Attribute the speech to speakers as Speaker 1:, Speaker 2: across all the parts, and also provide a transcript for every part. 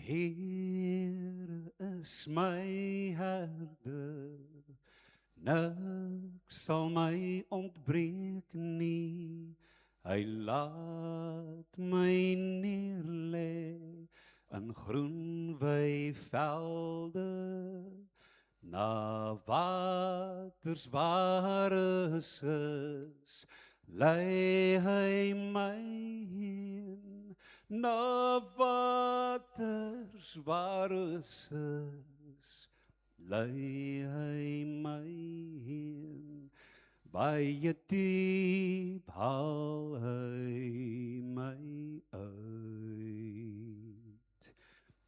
Speaker 1: Here is my herder, niks sal my ontbreek nie. Hy laat my neerlê in groen weivelde, na waters waar is, lei hy my heen. Na waters waar is, lei hy my heen. Baie diep haal hy my uit.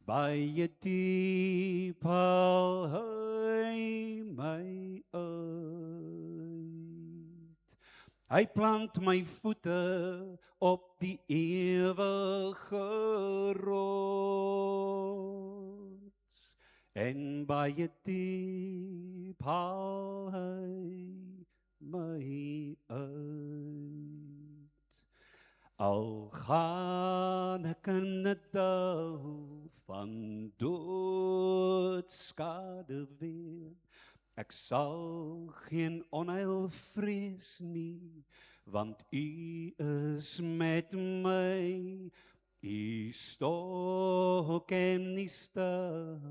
Speaker 1: Baie diep haal hy my uit. Hy plant my voete op die ewige rots, en baie diep haal hy my uit. Al gaan ek in 'n dal van doodskade weer, ek sal geen onheil vrees nie, want U is met my. U stok en U staf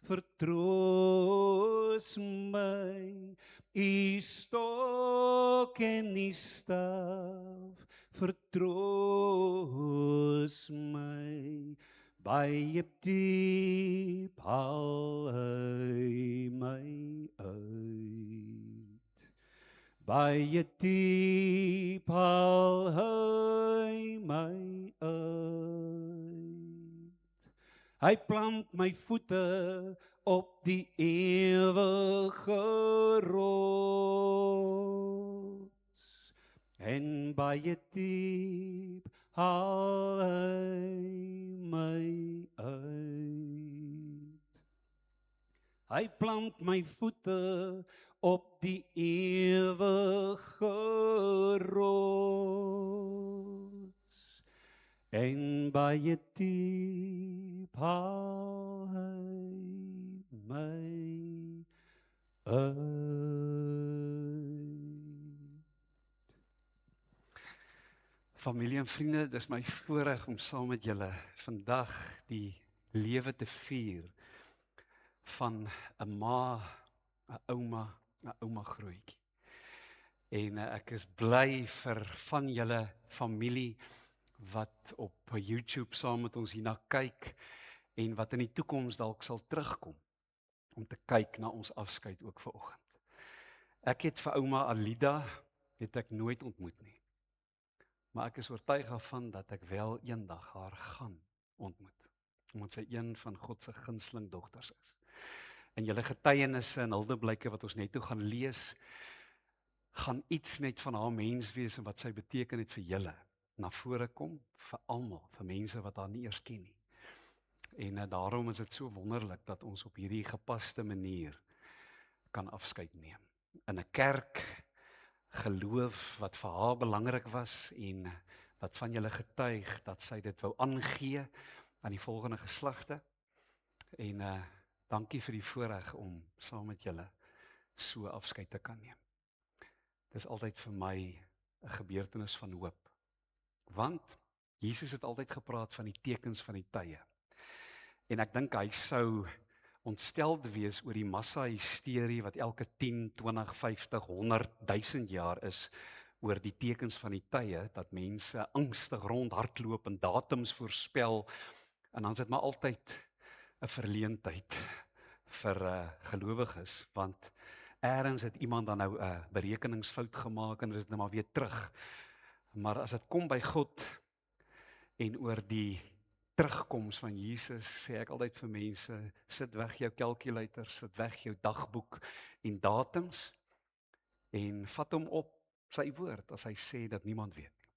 Speaker 1: vertroos my. U stok en U staf vertroos my. Baie diep haal hy my uit. Baie diep haal hy my uit. Hy plant my voete op die ewige rots, en baie diep haal hy my uit. Hy plant my voete op die ewige rots, en baie diep haal hy my uit.
Speaker 2: Familie en vriende, dis my voorreg om saam met julle vandag die lewe te vier van 'n ma, 'n ouma grootjie. En ek is bly vir van julle familie wat op YouTube saam met ons hierna kyk en wat in die toekoms dalk sal terugkom om te kyk na ons afskeid ook vanoggend. Ek het vir ouma Alida nooit ontmoet nie. Maar ek is oortuig daarvan dat ek wel eendag haar gaan ontmoet, omdat sy een van God se gunsteling dogters is. En julle getuienisse en huldeblyke wat ons net toe gaan lees, gaan iets net van haar menswees en wat sy beteken het vir julle na vore kom, vir almal, vir mense wat haar nie eers ken nie. En daarom is dit so wonderlik dat ons op hierdie gepaste manier kan afskeid neem. In 'n kerk, geloof wat vir haar belangrik was en wat van julle getuig dat sy dit wou aangee aan die volgende geslagte. En dankie vir die voorreg om saam met julle so afskeid te kan neem. Dis altyd vir my 'n gebeurtenis van hoop. Want Jesus het altyd gepraat van die tekens van die tye. En ek dink hy sou ontsteld wees oor die massa hysterie wat elke 10, 20, 50, 100, 1000 jaar is oor die tekens van die tye, dat mense angstig rondhardloop en datums voorspel, en dan is dit maar altyd 'n verleentheid vir gelowiges, want ergens het iemand dan nou 'n berekeningsfout gemaak en dit is nou maar weer terug. Maar as dit kom by God en oor die terugkoms van Jesus, sê ek altyd vir mense, sit weg jou calculator, sit weg jou dagboek en datums en vat hom op sy woord as hy sê dat niemand weet nie.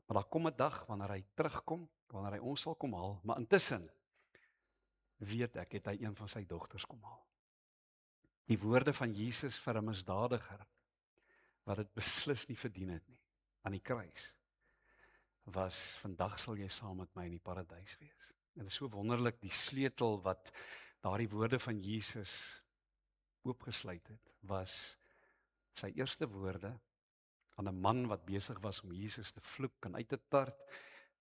Speaker 2: Maar daar kom 'n dag wanneer hy terugkom, wanneer hy ons sal kom haal, maar intussen weet ek, het hy een van sy dogters kom haal. Die woorde van Jesus vir 'n misdadiger wat dit beslis nie verdien het nie, aan die kruis, was: vandag sal jy saam met my in die paradys wees. En dit is so wonderlik, die sleutel wat daardie woorde van Jesus oopgesluit het, was sy eerste woorde aan 'n man wat besig was om Jesus te vloek en uit te tart.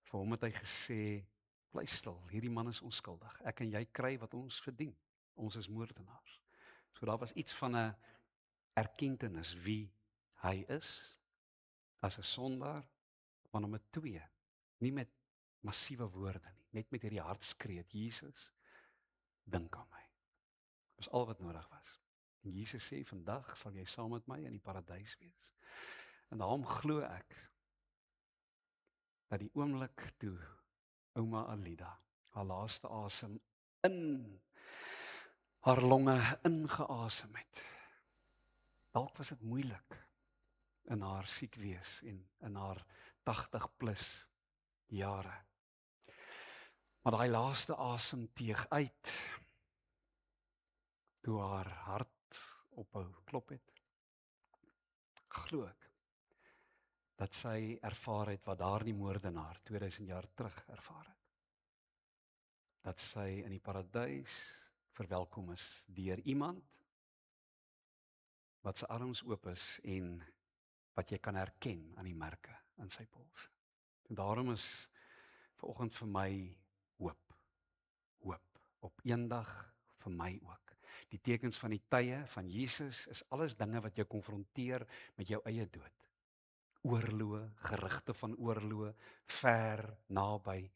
Speaker 2: Vir hom het hy gesê, bly stil, hierdie man is onskuldig. Ek en jy kry wat ons verdien. Ons is moordenaars. So daar was iets van 'n erkenning wie hy is as 'n sondaar, maar nommer 2, nie met massiewe woorde nie, net met hierdie hartskreet, Jesus, dink aan my. Dis al wat nodig was. En Jesus sê, vandag sal jy saam met my in die paradys wees. En daarom glo ek dat die oomblik toe ouma Alida haar laaste asem in haar longe ingeasem het. Dalk was dit moeilik in haar siek wees en in haar 80+ jare. Maar daai laaste asemteug uit, toe haar hart ophou klop het, glo ek dat sy ervaar het wat daardie moordenaar 2000 jaar terug ervaar het. Dat sy in die paradys verwelkom is deur iemand wat sy arms oop is en wat jy kan herken aan die merke in sy pols. En daarom is vanoggend vir my hoop. Hoop. Op eendag vir my ook. Die tekens van die tye van Jesus is alles dinge wat jou konfronteer met jou eie dood. Oorloë, gerugte van oorloë, ver, naby,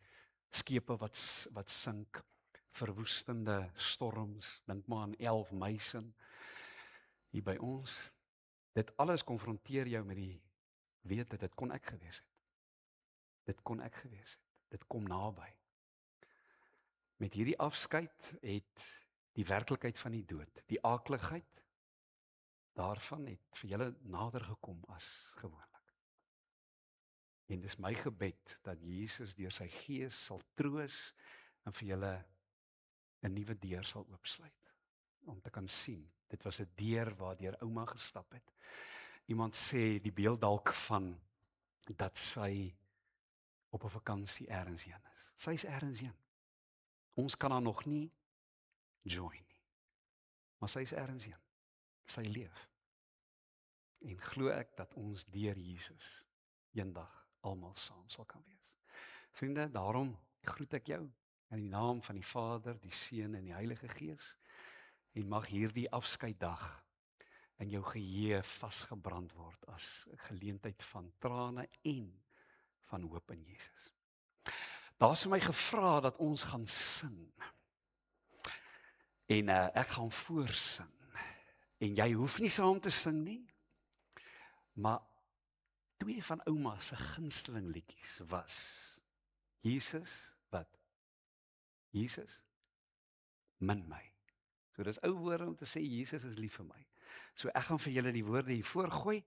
Speaker 2: skepe wat sink, verwoestende storms, dink maar aan 11 Meisen hier by ons. Dit alles konfronteer jou met die wete, dit kon ek gewees het. Dit kon ek gewees het. Dit kom naby. Met hierdie afskeid het die werklikheid van die dood, die aakligheid daarvan het vir julle nader gekom as gewoonlik. En dis my gebed dat Jesus deur sy gees sal troos en vir julle 'n nuwe deur sal oopsluit. Om te kan sien, dit was 'n deur waardeur ouma gestap het. Iemand sê die beeld dalk van dat sy op 'n vakansie ergens heen is. Sy is ergens heen. Ons kan haar nog nie join nie. Maar sy is ergens heen. Sy leef. En glo ek dat ons deur Jesus eendag almal saam sal kan wees. Vriende, daarom groet ek jou in die naam van die Vader, die Seun en die Heilige Gees. En mag hierdie afskeiddag in jou geheue vasgebrand word as 'n geleentheid van trane en van hoop in Jesus. Daar's vir my gevra dat ons gaan sing. En ek gaan voorsing. En jy hoef nie saam te sing nie. Maar 2 van ouma se gunsteling liedjies was Jesus, wat? Jesus min my. So dis ou woorde om te sê Jesus is lief vir my. So ek gaan vir julle die woorde hier voorgooi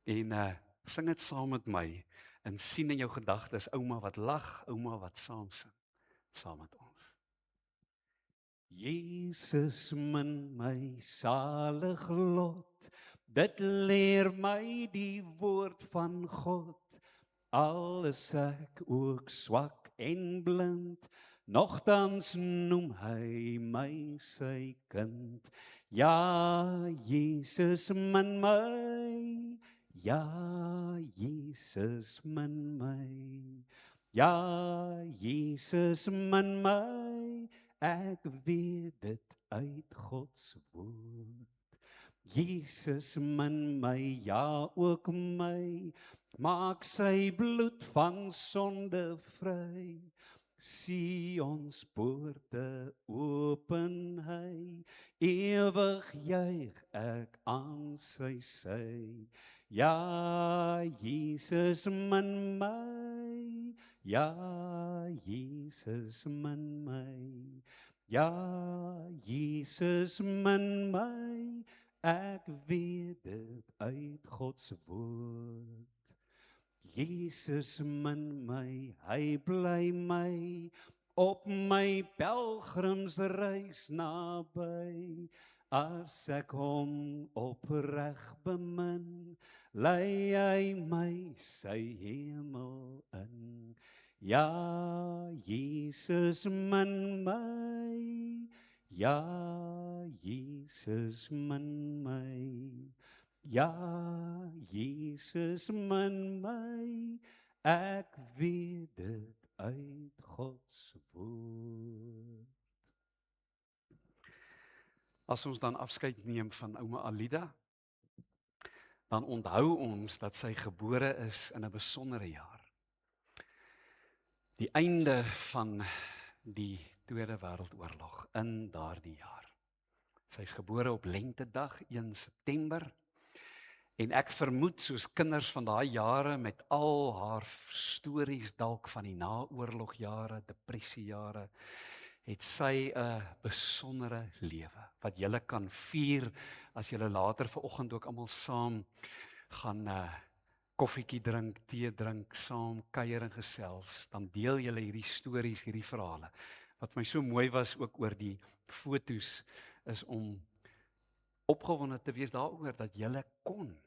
Speaker 2: en sing dit saam met my en sien in jou gedagtes ouma wat lag, ouma wat saam sing, saam met ons.
Speaker 1: Jesus min my salig lot, dit leer my die woord van God. Al is ek ook swak en blind, nogtans noem hy my sy kind. Ja, Jesus min my, ja, Jesus min my, ja, Jesus min my, ek weet dit uit God se woord. Jesus min my, ja ook my, maak sy bloed van sonde vry. Sions poorte open hy, ewig juig ek aan sy sy. Ja, Jesus min my, ja, Jesus min my, ja, Jesus min my, ek weet dit uit God se woord. Jesus min my, hy bly my, op my pelgrimsreis naby. As ek hom opreg bemin, lei hy my sy hemel in. Ja, Jesus min my. Ja, Jesus min my. Ja, Jesus min my. Ek weet dit uit God se woord.
Speaker 2: As ons dan afskeid neem van ouma Alida, dan onthou ons dat sy gebore is in 'n besondere jaar. Die einde van die Tweede Wêreldoorlog in daardie jaar. Sy is gebore op Lentedag, 1 September. En ek vermoed soos kinders van daai jare met al haar stories dalk van die naoorlogjare, depressiejare, het sy 'n besondere lewe wat julle kan vier as julle later vanoggend ook almal saam gaan koffietjie drink, tee drink, saam kuier en gesels, dan deel julle hierdie stories, hierdie verhale. Wat my so mooi was ook oor die fotos is om opgewonde te wees daaroor dat julle kon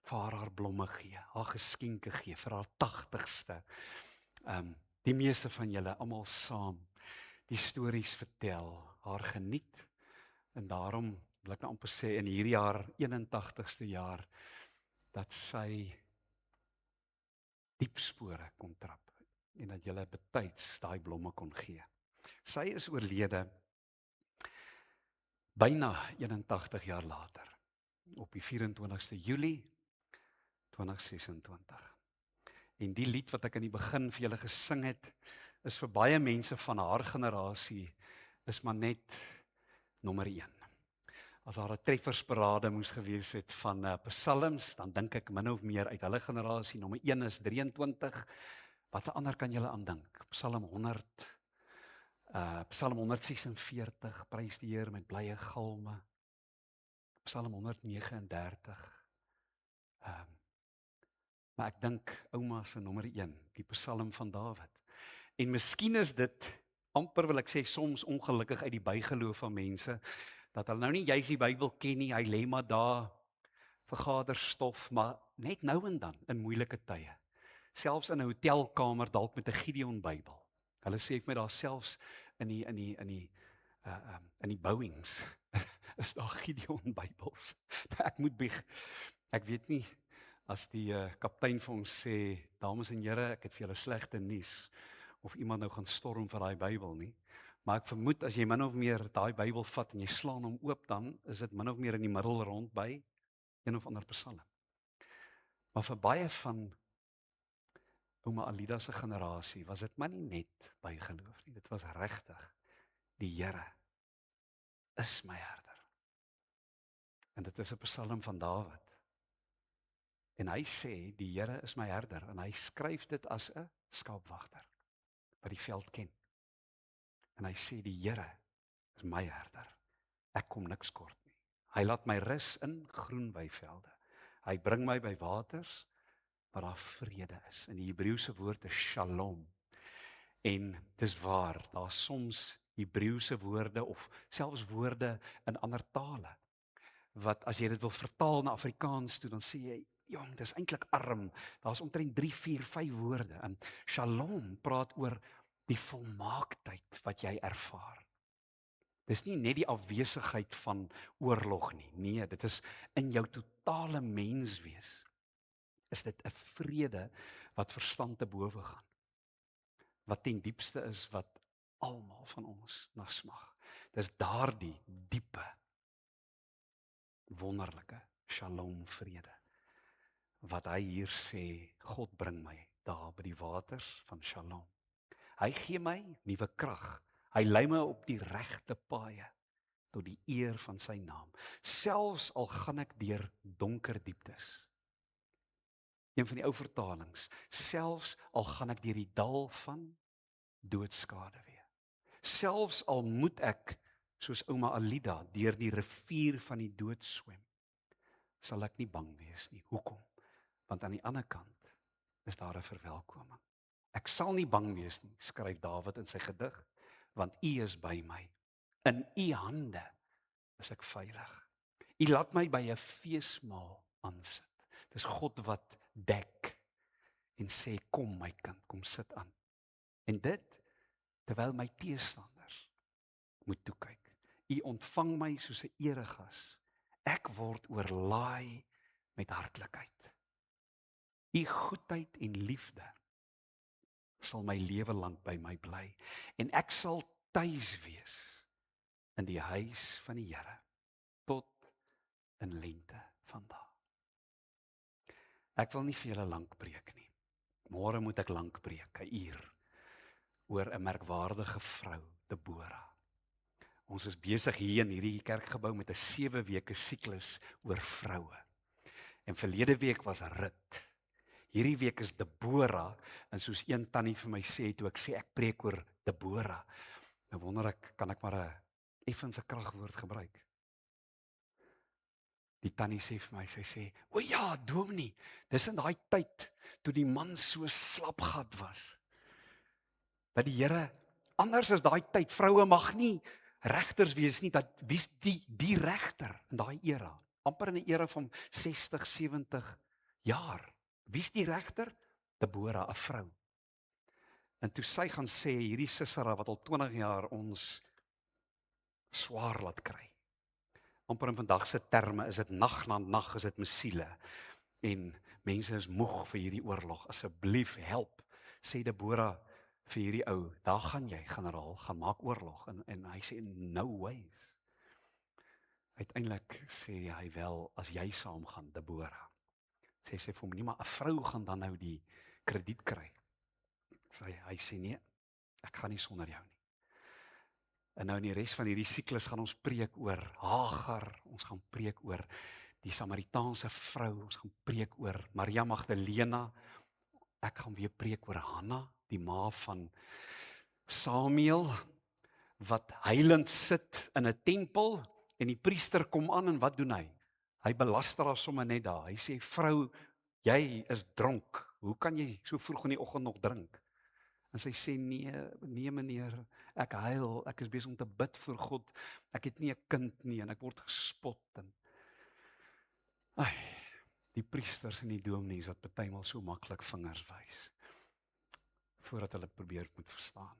Speaker 2: vir haar blomme gee, haar geskenke gee vir haar 80ste. Die meeste van julle almal saam die stories vertel, haar geniet en daarom wil ek nou amper sê in hierdie jaar 81ste jaar dat sy diep spore kon trap en dat julle betyds daai blomme kon gee. Sy is oorlede byna 81 jaar later op die 24ste Julie 2026. En die lied wat ek in die begin vir julle gesing het, is vir baie mense van haar generasie, is maar net nommer 1. As daar 'n treffersparade moes gewees het van psalms, dan dink ek min of meer uit hulle generasie, nommer 1 is 23. Wat 'n ander kan julle aandink? Psalm 100, Psalm 146, prys die Here met blye galme. Psalm 139. Maar ek dink ouma se nommer 1, die Psalm van Dawid. En miskien is dit amper wil ek sê soms ongelukkig uit die bygeloof van mense dat hulle nou nie juis die Bybel ken nie, hy lê maar daar vergaderstof, maar net nou en dan in moeilike tye. Selfs in 'n hotelkamer dalk met 'n Gideon Bybel. Hulle sê vir my daar selfs in die bouings is daar Gideon Bybels. Ek moet bieg. Ek weet nie as die kaptein vir ons sê, dames en here, ek het vir julle slegte nuus, of iemand nou gaan storm vir daai Bybel nie. Maar ek vermoed as jy min of meer daai Bybel vat en jy slaan hom oop, dan is dit min of meer in die middel rond by een of ander Psalm. Maar vir baie van ouma Alida se generasie was dit maar nie net bygeloof nie. Dit was regtig die Here is my herder. En dit is 'n Psalm van Dawid. En hy sê die Here is my herder en hy skryf dit as 'n skaapwagter wat die veld ken. En hy sê die Here is my herder. Ek kom niks kort nie. Hy laat my rus in groen weivelde. Hy bring my by waters waar daar vrede is. En die Hebreëse woord is shalom. En dis waar, daar soms Hebreëse woorde of selfs woorde in ander tale wat as jy dit wil vertaal na Afrikaans toe, dan sê jy, jong, dis eintlik arm. Daar's omtrent 3, 4, 5 woorde. En shalom praat oor die volmaaktheid wat jy ervaar. Dis nie net die afwesigheid van oorlog nie. Nee, dit is in jou totale menswees. Is dit 'n vrede wat verstand te bowe gaan. Wat ten diepste is wat almal van ons na smag. Dis daardie diepe, wonderlike shalom vrede. Wat hy hier sê, God bring my daar by die waters van shalom. Hy gee my nuwe krag. Hy lei my op die regte paaie tot die eer van sy naam. Selfs al gaan ek deur donker dieptes. Een van die ou vertalings, selfs al gaan ek deur die dal van doodskade weer. Selfs al moet ek, soos ouma Alida, deur die rivier van die dood swem, sal ek nie bang wees nie. Hoekom? Want aan die ander kant is daar 'n verwelkoming. Ek sal nie bang wees nie, skryf Dawid in sy gedig, want U is by my. In U hande is ek veilig. U laat my by 'n feesmaal aansit. Dis God wat dek en sê, kom my kind, kom sit aan. En dit terwyl my teestanders moet toekyk. U ontvang my soos 'n eregas. Ek word oorlaai met hartlikheid. U goedheid en liefde sal my lewe lank by my bly en ek sal tuis wees in die huis van die Here tot in lente van dae. Ek wil nie vir julle lank preek nie. Môre moet ek lank preek, 'n uur, oor 'n merkwaardige vrou, Deborah. Ons is besig hier in hierdie kerkgebou met 'n 7 weke siklus oor vroue. En verlede week was Rut. Hierdie week is Deborah, en soos een tannie vir my sê, toe ek sê ek preek oor Deborah, nou wonder ek, kan ek maar 'n effens 'n kragwoord gebruik? Die tannie sê vir my, sy sê, o ja, dominee, dis in daai tyd, toe die man so slapgat was, dat die Here, anders as daai tyd, vroue mag nie regters wees nie, dat wie's die regter in daai era, amper in 'n era van 60, 70 jaar, wie's die regter? Deborah, 'n vrou. En toe sy gaan sê, hierdie Sisera wat al 20 jaar ons swaar laat kry, amper in vandag se terme, is dit nag na nag, is dit mesiele, en mense is moeg vir hierdie oorlog, asseblief help, sê Deborah vir hierdie ou, daar gaan jy, generaal, gaan maak oorlog, en hy sê, no ways. Uiteindelik sê hy wel, as jy saam gaan, Deborah, sê sy vir hom, nie, maar 'n vrou gaan dan nou die krediet kry. Hy sê, nee, ek gaan nie sonder jou nie. En nou in die res van hierdie siklus gaan ons preek oor Hagar, ons gaan preek oor die Samaritaanse vrou, ons gaan preek oor Maria Magdalena, ek gaan weer preek oor Hanna, die ma van Samuel, wat heilend sit in 'n tempel, en die priester kom aan, en wat doen hy? Hy belaster haar sommer net daar, hy sê, vrou, jy is dronk, hoe kan jy so vroeg in die oggend nog drink? En sy sê, nee meneer, ek huil, ek is besig om te bid vir God, ek het nie 'n kind nie, en ek word gespot, en die priesters en die dominees wat partymal so maklik vingers wys, voordat hulle probeer moet verstaan,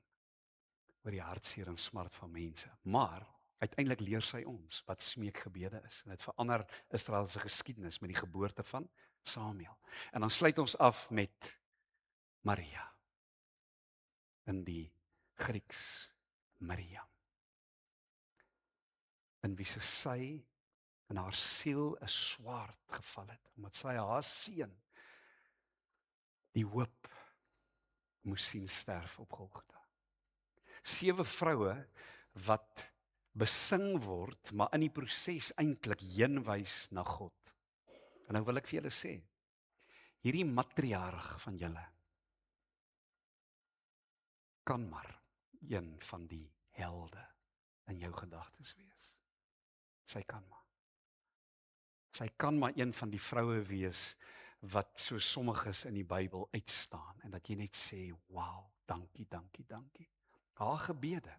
Speaker 2: oor die hartseer en smart van mense, maar, uiteindelik leer sy ons, wat smeekgebede is, en dit verander Israel se geskiedenis, met die geboorte van Samuel, en dan sluit ons af met Maria, in die Grieks, Miriam, in wie sy in haar siel 'n swaard geval het, omdat sy haar seun, die hoop, moes sien sterf op Golgotha. 7 vroue, wat besing word, maar in die proses eintlik heenwys na God. En nou wil ek vir julle sê, hierdie matriarg van julle, kan maar een van die helde in jou gedagtes wees. Sy kan maar. Sy kan maar een van die vroue wees, wat so sommiges in die Bybel uitstaan, en dat jy net sê, wow, dankie, dankie, dankie. Haar gebede,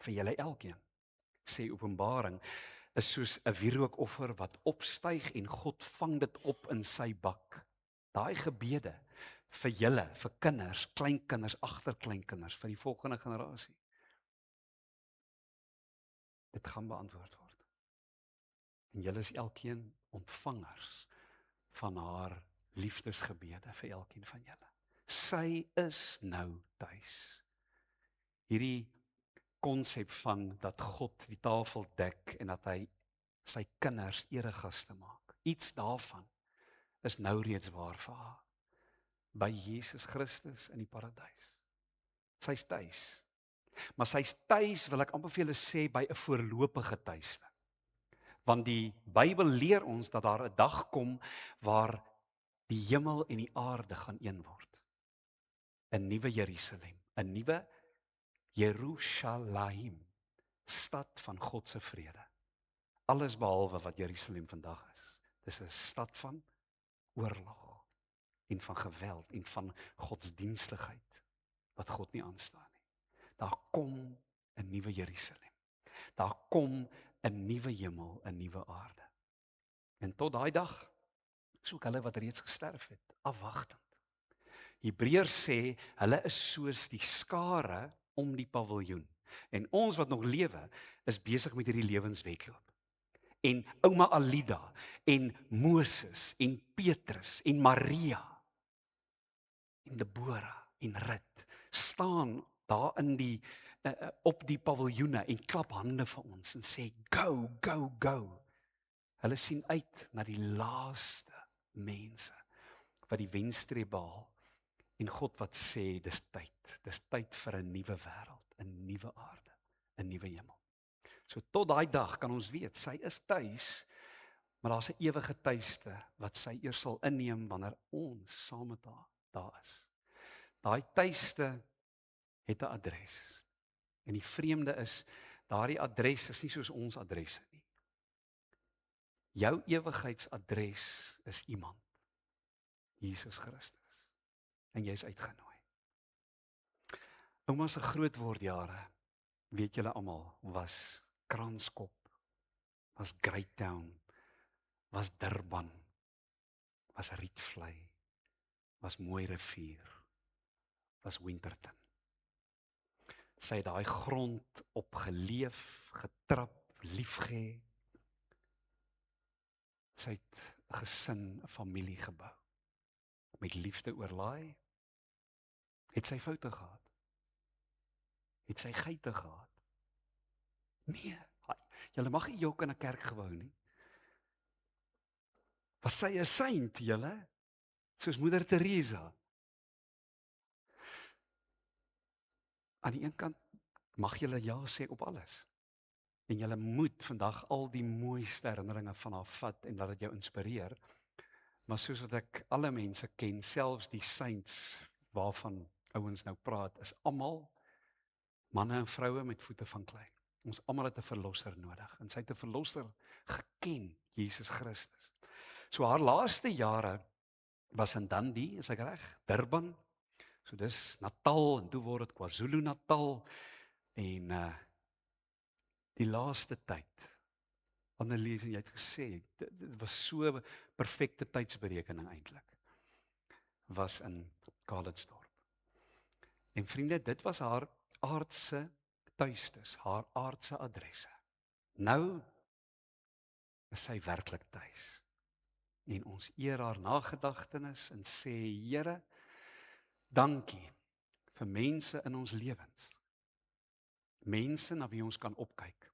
Speaker 2: vir julle elkeen, sê Openbaring, is soos 'n wierookoffer wat opstyg, en God vang dit op in sy bak. Daai gebede, vir julle, vir kinders, kleinkinders, agterkleinkinders, vir die volgende generasie. Dit gaan beantwoord word. En julle is elkeen ontvangers van haar liefdesgebede vir elkeen van julle. Sy is nou tuis. Hierdie konsep van dat God die tafel dek en dat hy sy kinders eregaste maak. Iets daarvan is nou reeds waar vir haar. By Jesus Christus in die paradys. Sy's tuis. Maar sy's tuis, wil ek amper vir julle sê, by 'n voorlopige tuiste. Want die Bybel leer ons dat daar 'n dag kom waar die hemel en die aarde gaan een word. 'n nuwe Jerusalem, 'n nuwe Jerusalem, stad van God se vrede. Alles behalwe wat Jerusalem vandag is. Dis 'n stad van oorlog en van geweld en van godsdienstigheid wat God nie aanstaan nie. Daar kom 'n nuwe Jerusalem. Daar kom 'n nuwe hemel, 'n nuwe aarde. En tot daai dag soek hulle wat reeds gesterf het, afwagtend. Hebreërs sê hulle is soos die skare om die paviljoen. En ons wat nog lewe, is besig met hierdie lewenswedloop. En ouma Alida, en Moses, en Petrus, en Maria, en Deborah, en Rut, staan daar in op die paviljoene en klap hande vir ons en sê, go, go, go. Hulle sien uit na die laaste mense wat die wenstreep behaal. En God wat sê, dis tyd vir 'n nuwe wêreld, 'n nuwe aarde, 'n nuwe hemel. So tot daai dag kan ons weet, sy is tuis, maar daar's 'n ewige tuiste wat sy eers sal inneem wanneer ons saam met haar daar is. Daai tuiste het 'n adres. En die vreemde is, daardie adres is nie soos ons adresse nie. Jou ewigheidsadres is iemand, Jesus Christus. En jy is uitgenooi. Ouma se grootwordjare, weet julle almal, was Kranskop, was Greytown, was Durban, was Rietvlei, was Mooirivier, was Winterton. Sy het daai grond opgeleef, getrap, liefgehê. Sy het 'n gesin, 'n familie gebou. Met liefde oorlaai. Het sy foute gehad? Het sy geite gehad? Nee, julle mag nie jok in 'n kerk gebou nie. Was sy 'n saint, julle? Soos Moeder Teresa? Aan die een kant mag julle ja sê op alles. En julle moet vandag al die mooiste herinneringe van haar vat en laat dit jou inspireer. Maar soos wat ek alle mense ken, selfs die saints waarvan ouens nou praat, is almal manne en vroue met voete van klei. Ons almal het 'n verlosser nodig. En sy het 'n verlosser geken, Jesus Christus. So haar laaste jare was in Dundee, is ek reg? Durban. So dis Natal en toe word dit KwaZulu-Natal en die laaste tyd. Annelies, jy het gesê, dit was so 'n perfekte tydsberekening eintlik. Was in Calitzdorp. En vriende, dit was haar aardse tuistes, haar aardse adresse. Nou is sy werklik tuis. En ons eer haar nagedagtenis en sê, Here, dankie vir mense in ons lewens. Mense na wie ons kan opkyk.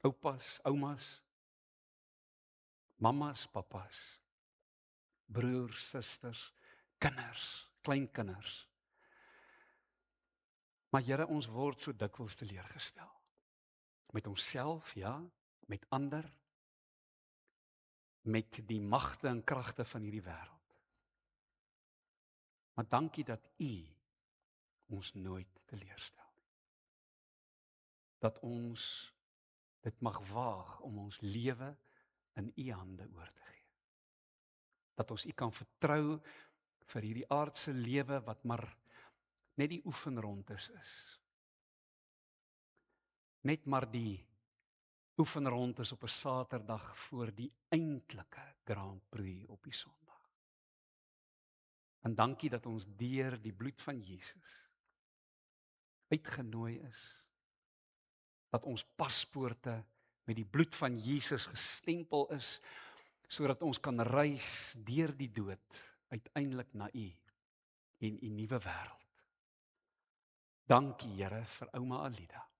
Speaker 2: Oupas, oumas, mammas, papas, broers, susters, kinders, kleinkinders. Maar Here, ons word so dikwels teleurgestel. Met onsself, ja, met ander, met die magte en kragte van hierdie wêreld. Maar dankie dat U ons nooit teleurstel nie. Dat ons dit mag waag om ons lewe in U hande oor te gee. Dat ons U kan vertrou vir hierdie aardse lewe wat maar net die oefenrondes is. Net maar die oefenrondes op 'n Saterdag voor die eintlike Grand Prix op die Sondag. En dankie dat ons deur die bloed van Jesus uitgenooi is. Dat ons paspoorte met die bloed van Jesus gestempel is, sodat ons kan reis deur die dood uiteindelik na U en U nuwe wêreld. Dankie Here vir ouma Alida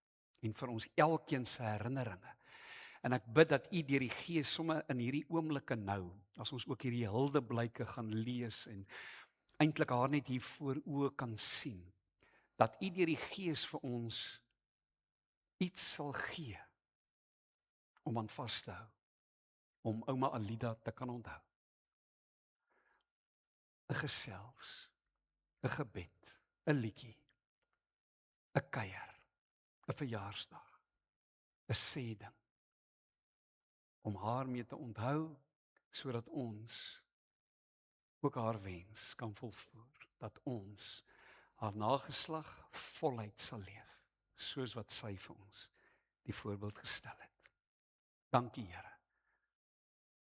Speaker 2: en vir ons elkeen se herinneringe. En ek bid dat U deur die Gees sommer in hierdie oomblikke nou, as ons ook hierdie huldeblyke gaan lees en eintlik haar net hier voor oë kan sien, dat U deur die Gees vir ons iets sal gee om aan vas te hou, om ouma Alida te kan onthou. 'n gesels, 'n gebed, 'n liedjie, 'n kuier, 'n verjaarsdag, 'n sêding, om haar mee te onthou, sodat ons ook haar wens kan volvoer, dat ons haar nageslag voluit sal leef, soos wat sy vir ons die voorbeeld gestel het. Dankie Here.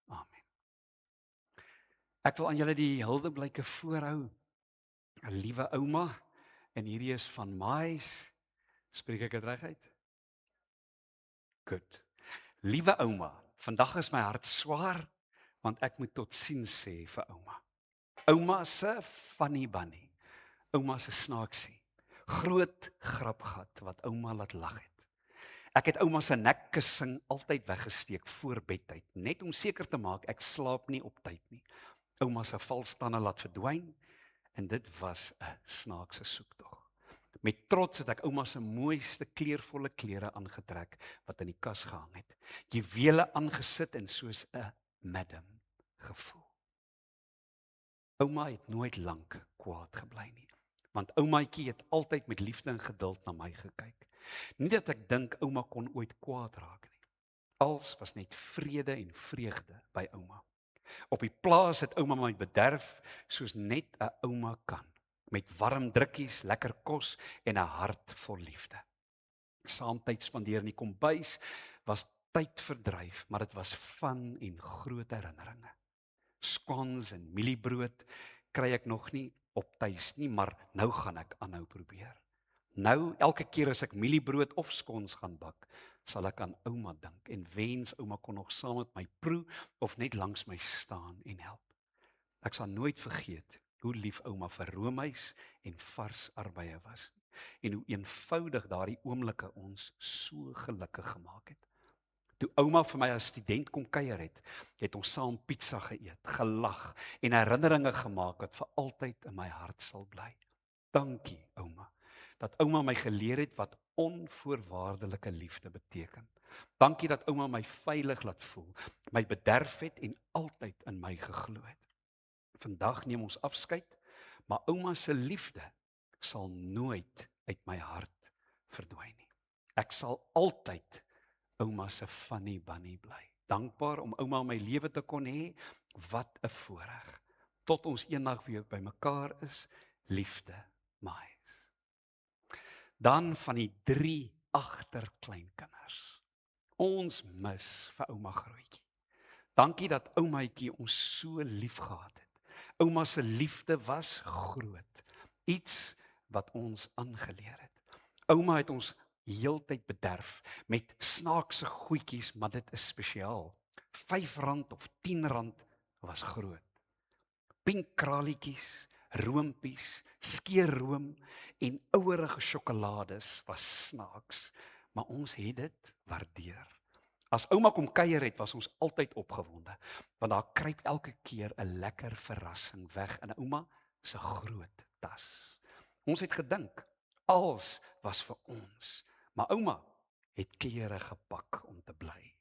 Speaker 2: Amen. Ek wil aan julle die huldeblyke voorhou. 'n Liewe ouma, en hierdie is van Mais, Spreek ek dit reg uit? Goed. Liewe ouma, vandag is my hart swaar, want ek moet totsiens sê vir ouma. Ouma se funny bunny. Ouma se snaaksie. Groot grapgat wat ouma laat lag het. Ek het ouma se nekkussing altyd weggesteek voor bedtyd, net om seker te maak ek slaap nie op tyd nie. Ouma se valstande laat verdwyn en dit was 'n snaakse soektog. Met trots het ek ouma se mooiste kleurvolle klere aangetrek wat in die kas gehang het. Juwele aangesit en soos 'n madam gevoel. Ouma het nooit lank kwaad gebly nie, want oumaatjie het altyd met liefde en geduld na my gekyk. Nie dat ek dink ouma kon ooit kwaad raak nie. Alles was net vrede en vreugde by ouma. Op die plaas het ouma my bederf soos net 'n ouma kan, met warm drukkies, lekker kos en 'n hart vol liefde. Saam tyd spandeer in die kombuis was tydverdryf, maar dit was van en groot herinneringe. Scones en mieliebrood kry ek nog nie op tuis nie, maar nou gaan ek aanhou probeer. Nou, elke keer as ek mieliebrood of scones gaan bak, sal ek aan ouma dink en wens ouma kon nog saam met my proe of net langs my staan en help. Ek sal nooit vergeet hoe lief ouma vir roomys en vars arbeie was en hoe eenvoudig daardie oomblikke ons so gelukkig gemaak het. Toe ouma vir my as student kom kuier het ons saam pizza geëet, gelag en herinneringe gemaak wat vir altyd in my hart sal bly. Dankie ouma, dat ouma my geleer het wat onvoorwaardelike liefde beteken. Dankie dat ouma my veilig laat voel, my bederf het en altyd in my geglo het. Vandag neem ons afskeid, maar ouma se liefde sal nooit uit my hart verdwyn nie. Ek sal altyd ouma se funny bunny bly. Dankbaar om ouma in my lewe te kon hê, wat 'n voorreg. Tot ons eendag weer by mekaar is, liefde, mais. Dan van die 3 agterkleinkinders. Ons mis vir ouma Grootjie. Dankie dat oumaatjie ons so lief gehad het. Ouma se liefde was groot, iets wat ons aangeleer het. Ouma het ons heeltyd bederf met snaakse goedjies, maar dit is spesiaal. R5 of R10 was groot. Pink kralietjies, roompies, skeerroom en ouerige sjokolades was snaaks, maar ons het dit waardeer. As ouma kom kuier het, was ons altyd opgewonde, want daar kruip elke keer 'n lekker verrassing weg in ouma se groot tas. Ons het gedink, alles was vir ons, maar ouma het klere gepak om te bly.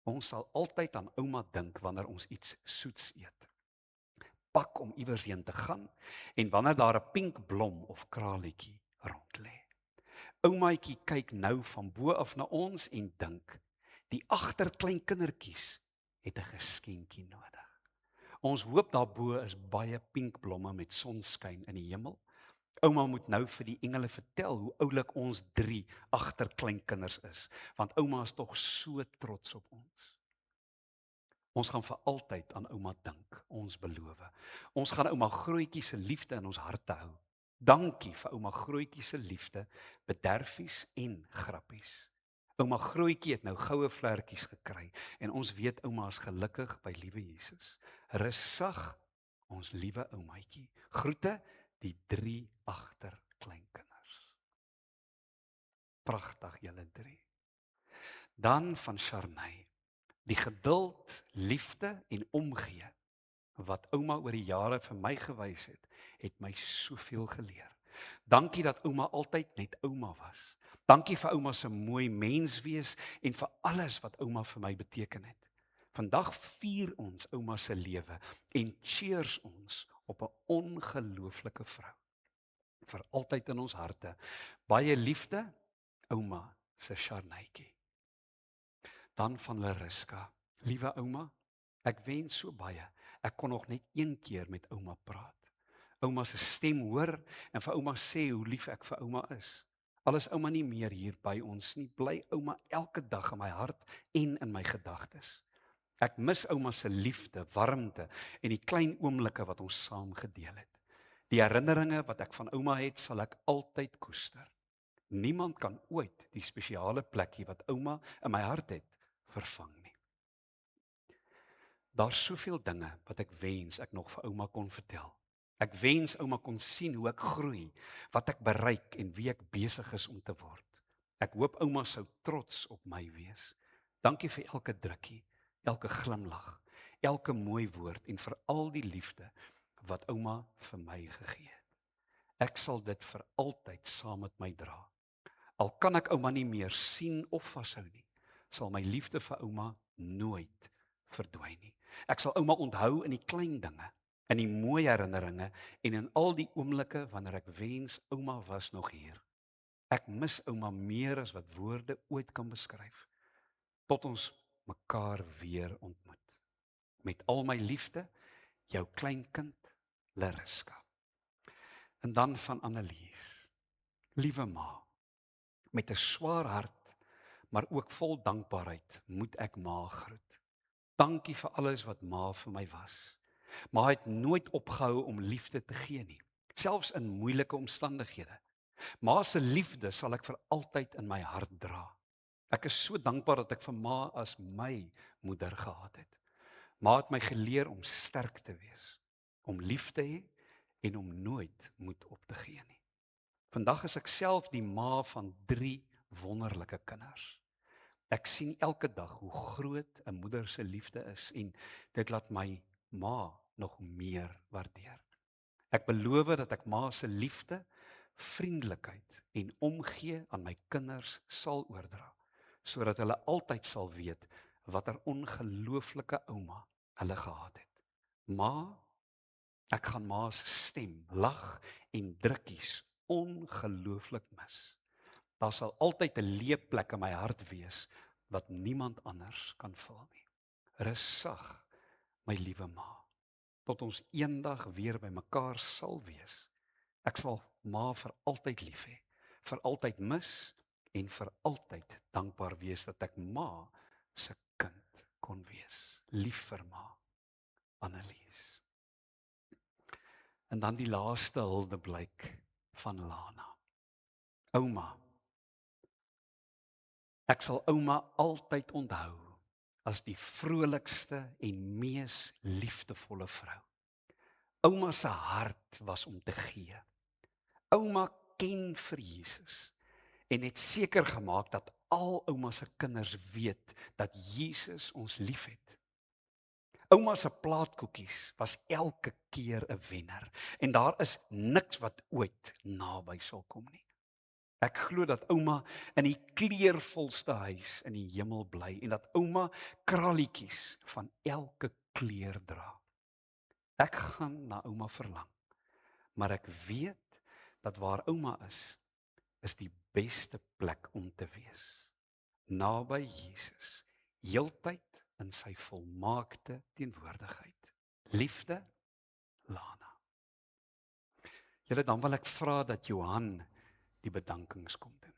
Speaker 2: Ons sal altyd aan ouma dink wanneer ons iets soets eet. Pak om iewers heen te gaan en wanneer daar 'n pink blom of kralietjie rond lê. Oumaatjie kyk nou van bo af na ons en dink, die agterkleinkindertjies het 'n geskenkie nodig. Ons hoop daarbo is baie pink blomme met sonskyn in die hemel. Ouma moet nou vir die engele vertel hoe oulik ons 3 agterkleinkinders is, want ouma is tog so trots op ons. Ons gaan vir altyd aan ouma dink, ons beloof. Ons gaan ouma Grootjie se liefde in ons harte hou. Dankie vir ouma Grootjie se liefde, bederfies en grappies. Ouma Grootjie het nou goue vlekkies gekry en ons weet ouma is gelukkig by liewe Jesus. Rus sag, ons liewe oumaatjie. Groete die 3 agterkleinkinders. Pragtig julle 3. Dan van Sharnay. Die geduld, liefde en omgee wat ouma oor die jare vir my gewys het my soveel geleer. Dankie dat ouma altyd net ouma was. Dankie vir ouma se mooi menswees en vir alles wat ouma vir my beteken het. Vandag vier ons ouma se lewe en cheers ons op 'n ongelooflike vrou. Vir altyd in ons harte. Baie liefde, ouma se Sharnaytjie. Dan van Lariska. Liewe ouma, ek wens so baie. Ek kon nog net een keer met ouma praat. Ouma se stem hoor en vir ouma sê hoe lief ek vir ouma is. Al is ouma nie meer hier by ons nie, bly ouma elke dag in my hart en in my gedagtes. Ek mis ouma se liefde, warmte en die klein oomblikke wat ons saam gedeel het. Die herinneringe wat ek van ouma het, sal ek altyd koester. Niemand kan ooit die spesiale plekkie wat ouma in my hart het, vervang nie. Daar's soveel dinge wat ek wens ek nog vir ouma kon vertel. Ek wens ouma kon sien hoe ek groei, wat ek bereik en wie ek besig is om te word. Ek hoop ouma sou trots op my wees. Dankie vir elke drukkie, elke glimlag, elke mooi woord en vir al die liefde wat ouma vir my gegee het. Ek sal dit vir altyd saam met my dra. Al kan ek ouma nie meer sien of vashou nie, sal my liefde vir ouma nooit verdwyn nie. Ek sal ouma onthou in die klein dinge, in die mooi herinneringe en in al die oomblikke wanneer ek wens ouma was nog hier. Ek mis ouma meer as wat woorde ooit kan beskryf. Tot ons mekaar weer ontmoet. Met al my liefde, jou kleinkind Lariska. En dan van Annelies. Liewe ma, met 'n swaar hart, maar ook vol dankbaarheid, moet ek ma groet. Dankie vir alles wat ma vir my was. Ma het nooit opgehou om liefde te gee nie, selfs in moeilike omstandighede. Ma se liefde sal ek vir altyd in my hart dra. Ek is so dankbaar dat ek vir ma as my moeder gehad het. Ma het my geleer om sterk te wees, om lief te hê en om nooit moed op te gee nie. Vandag is ek self die ma van 3 wonderlike kinders. Ek sien elke dag hoe groot 'n moeder se liefde is en dit laat my ma nog meer waardeer. Ek beloof dat ek ma se liefde, vriendelikheid en omgee aan my kinders sal oordra, sodat hulle altyd sal weet watter ongelooflike ouma hulle gehad het. Ma, ek gaan ma se stem, lag en drukkies ongelooflik mis. Daar sal altyd 'n leeplek in my hart wees wat niemand anders kan vul nie. Rus sag, my liewe ma, tot ons eendag weer by mekaar sal wees. Ek sal ma vir altyd lief hê, vir altyd mis en vir altyd dankbaar wees dat ek ma se kind kon wees. Lief vir ma, Annelies. En dan die laaste huldeblyk van Lana. Ouma. Ek sal ouma altyd onthou as die vrolikste en mees liefdevolle vrou. Ouma se hart was om te gee. Ouma ken vir Jesus en het seker gemaak dat al ouma se kinders weet dat Jesus ons liefhet. Ouma se plaatkoekies was elke keer 'n wenner en daar is niks wat ooit naby sal kom nie. Ek glo dat ouma in die kleurvolste huis in die hemel bly en dat ouma kralietjies van elke kleur dra. Ek gaan na ouma verlang, maar ek weet dat waar ouma is die beste plek om te wees. Naby Jesus, heeltyd in sy volmaakte teenwoordigheid. Liefde, Lana. Julle, dan wil ek vra dat Johan die bedankings kom doen.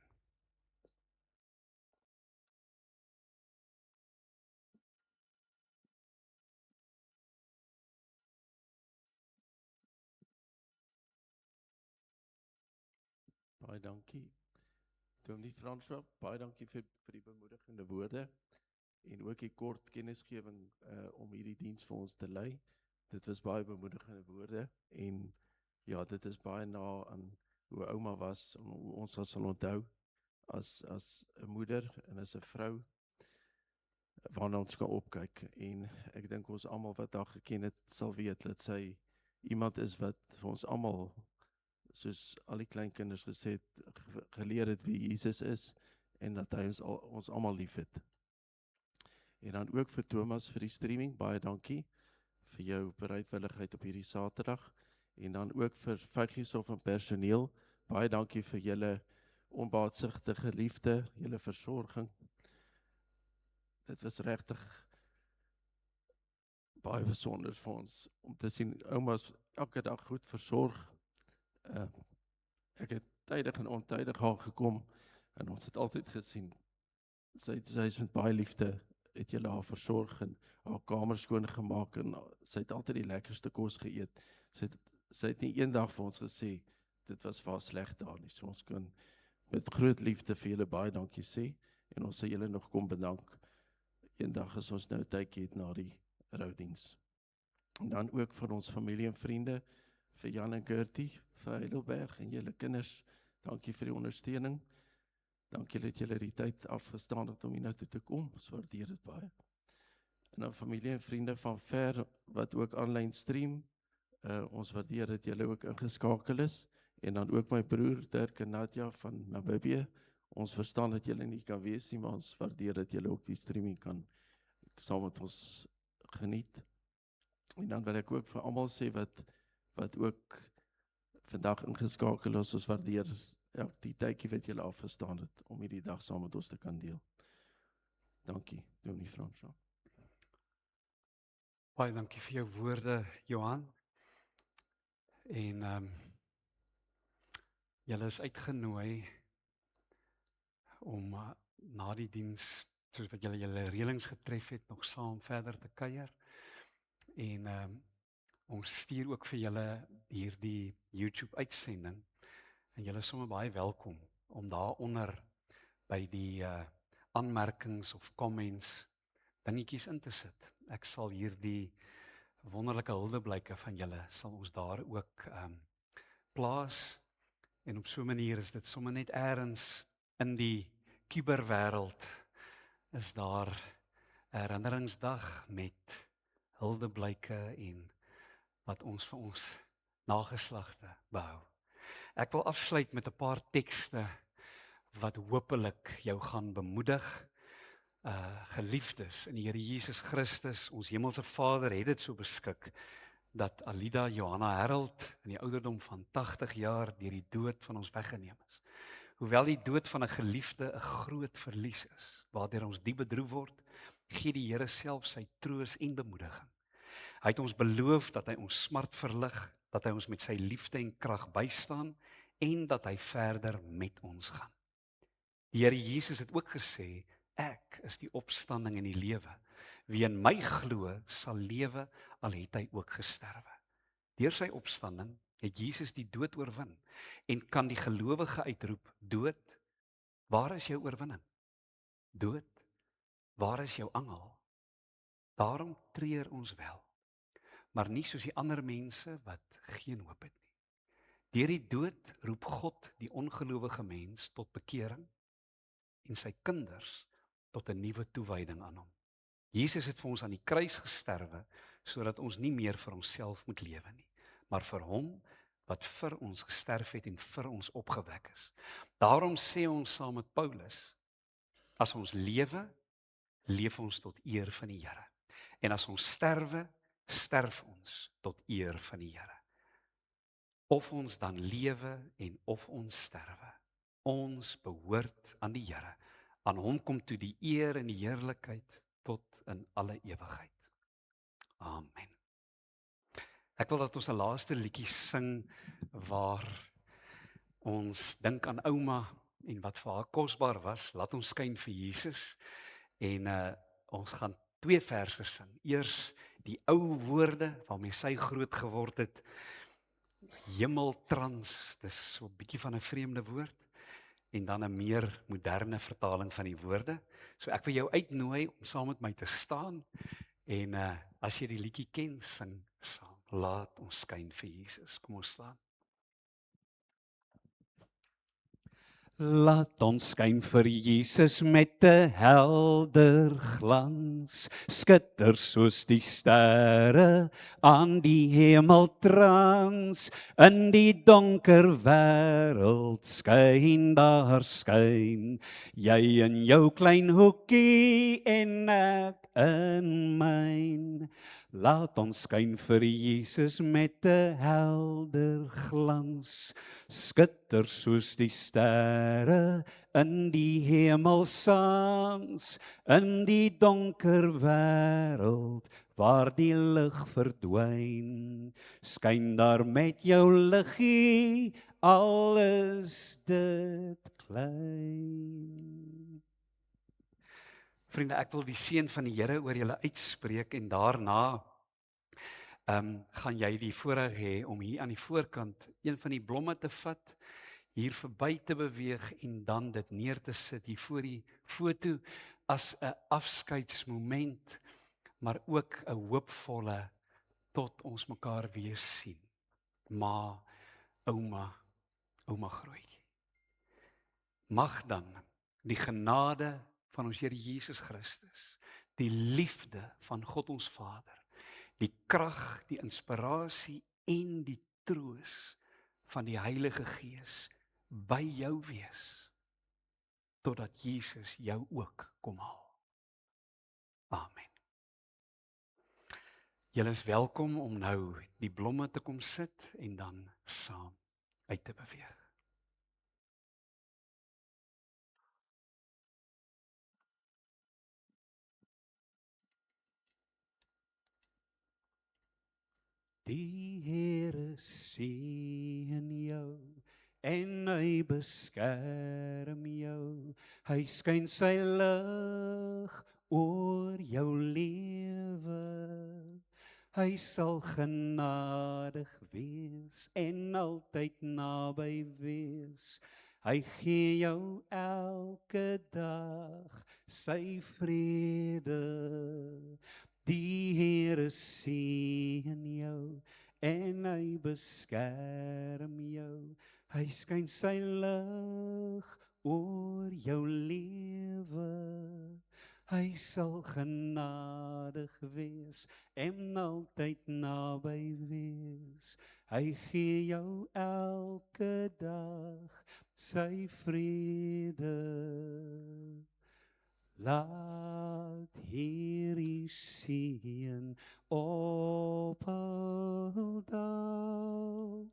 Speaker 3: Baie dankie. Dominee François, baie dankie vir die bemoedigende woorde en ook die kort kennisgewing om hierdie diens vir ons te lei. Dit was baie bemoedigende woorde en ja, dit is baie na aan hoe ouma was, en hoe ons haar sal onthou as 'n moeder en as 'n vrou waarna ons kan opkyk. En ek dink ons almal wat haar geken het, sal weet dat sy iemand is wat vir ons almal, soos al die kleinkinders gesê het, geleer het wie Jesus is en dat hy ons almal liefhet. En dan ook vir Thomas vir die streaming, baie dankie vir jou bereidwilligheid op hierdie Saterdag. En dan ook vir Vygieshof en personeel, baie dankie vir julle onbaatsigtige liefde, julle versorging. Dit was regtig baie besonder vir ons om te sien oumas elke dag goed versorg. Ek het tydig en ontydig haar gekom en ons het altyd gesien sy is met baie liefde het julle haar versorg en haar kamer skoon gemaak en sy het altyd die lekkerste kos geëet. Sy het nie eendag vir ons gesê dit was vir haar sleg daar nie. So ons kan met groot liefde vir julle baie dankie sê, en ons sal julle nog kom bedank, eendag as ons nou tydjie het na die roudiens. En dan ook vir ons familie en vriende, vir Jan en Gertie, vir Heidelberg en julle kinders, dankie vir die ondersteuning, dankie dat julle die tyd afgestaan het om hier nou toe te kom, ons waardeer dit baie. En dan familie en vriende van ver, wat ook online stream, ons waardeer dat julle ook ingeskakel is, en dan ook my broer Dirk en Nadja van Namibië, ons verstaan dat julle nie kan wees nie, maar ons waardeer dat julle ook die streaming kan saam met ons geniet. En dan wil ek ook vir almal sê wat ook vandag ingeskakel is, ons waardeer die tydjie wat julle afgestaan het, om hierdie dag saam met ons te kan deel. Dankie, Dominee François.
Speaker 2: Baie dankie vir jou woorde, Johan. En julle is uitgenooi om na die diens, soos wat julle reëlings getref het, nog saam verder te kuier. En ons stuur ook vir julle hierdie YouTube uitsending, en julle is sommer baie welkom om daaronder by die aanmerkings of comments dingetjies in te sit. Ek sal hierdie wonderlike huldeblyke van julle, sal ons daar ook plaas, en op so 'n manier is dit sommer net eers in die kuberwêreld is daar 'n herinneringsdag met huldeblyke en wat ons vir ons nageslagte behou. Ek wil afsluit met 'n paar tekste wat hopelik jou gaan bemoedig. Geliefdes in die Here Jesus Christus, ons hemelse Vader het dit so beskik, dat Alida Johanna Harold in die ouderdom van 80 jaar deur die dood van ons weggeneem is. Hoewel die dood van 'n geliefde 'n groot verlies is, waardeur ons diep bedroef word, gee die Here self sy troos en bemoediging. Hy het ons beloof dat hy ons smart verlig, dat hy ons met sy liefde en krag bystaan, en dat hy verder met ons gaan. Die Here Jesus het ook gesê, ek is die opstanding en die lewe. Wie in my glo, sal lewe, al het hy ook gesterwe. Deur sy opstanding het Jesus die dood oorwin, en kan die gelowige uitroep, dood, waar is jou oorwinning? Dood, waar is jou angel? Daarom treur ons wel, maar nie soos die ander mense wat geen hoop het nie. Deur die dood roep God die ongelowige mens tot bekering, en sy kinders tot 'n nuwe toewyding aan hom. Jesus het vir ons aan die kruis gesterwe, sodat ons nie meer vir onsself moet lewe nie, maar vir hom wat vir ons gesterf het en vir ons opgewek is. Daarom sê ons saam met Paulus, as ons lewe, leef ons tot eer van die Here. En as ons sterwe, sterf ons tot eer van die Here. Of ons dan lewe en of ons sterwe, ons behoort aan die Here. Aan hom kom toe die eer en die heerlikheid tot in alle ewigheid. Amen. Ek wil dat ons 'n laaste liedjie sing waar ons dink aan ouma en wat vir haar kosbaar was. Laat ons skyn vir Jesus. En ons gaan 2 verse sing. Eers die ou woorde waarmee sy groot geword het. Hemeltrans, dis so 'n bietjie van 'n vreemde woord. En dan 'n meer moderne vertaling van die woorde. So ek wil jou uitnooi om saam met my te staan, en as jy die liedjie ken, sing saam. Laat ons skyn vir Jesus. Kom ons staan.
Speaker 1: Laat ons skyn vir Jesus met 'n helder glans, skitter soos die sterre aan die hemeltrans. In die donker wêreld skyn daar skyn, jy in jou klein hoekie en ek in myn. Laat ons skyn vir Jesus met 'n helder glans, skitter soos die sterre in die hemelsans, in die donker wêreld waar die lig verdwyn. Skyn daar met jou liggie, al is dit klein.
Speaker 2: Vriende, ek wil die seën van die Here oor julle uitspreek, en daarna gaan jy die voorreg hê om hier aan die voorkant een van die blomme te vat hier verby te beweeg en dan dit neer te sit hier voor die foto as 'n afskeidsmoment, maar ook 'n hoopvolle tot ons mekaar weer sien. Ma, ouma grootjie. Mag dan die genade van ons Here Jesus Christus, die liefde van God ons Vader, die krag, die inspirasie en die troos van die Heilige Gees by jou wees, totdat Jesus jou ook kom haal. Amen. Julle is welkom om nou die blomme te kom sit en dan saam uit te beweeg.
Speaker 1: Die Here seën jou en hy beskerm jou. Hy skyn sy lig oor jou lewe. Hy sal genadig wees en altyd naby wees. Hy gee jou elke dag sy vrede. Die Here seën jou en hy beskerm jou. Hy skyn sy lig oor jou lewe. Hy sal genadig wees en altyd naby wees. Hy gee jou elke dag sy vrede. Laat hierdie seën ophou daal.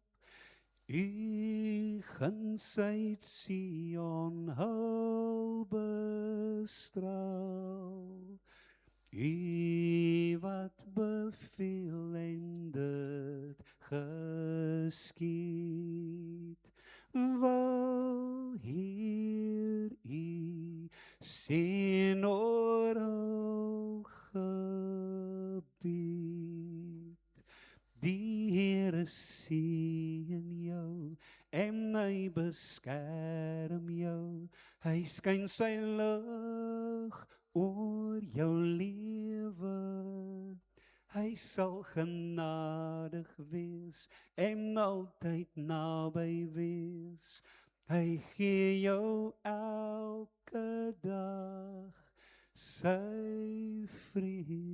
Speaker 1: U gunsheid Sion hul bestraal. U wat beveel en dit geskied. Wil hier u seën oral gebied. Die Here seën jou en hy beskerm jou. Hy skyn sy lig oor jou lewe. Hy sal genadig wees en altyd naby wees. Hy gee jou elke dag sy vrede.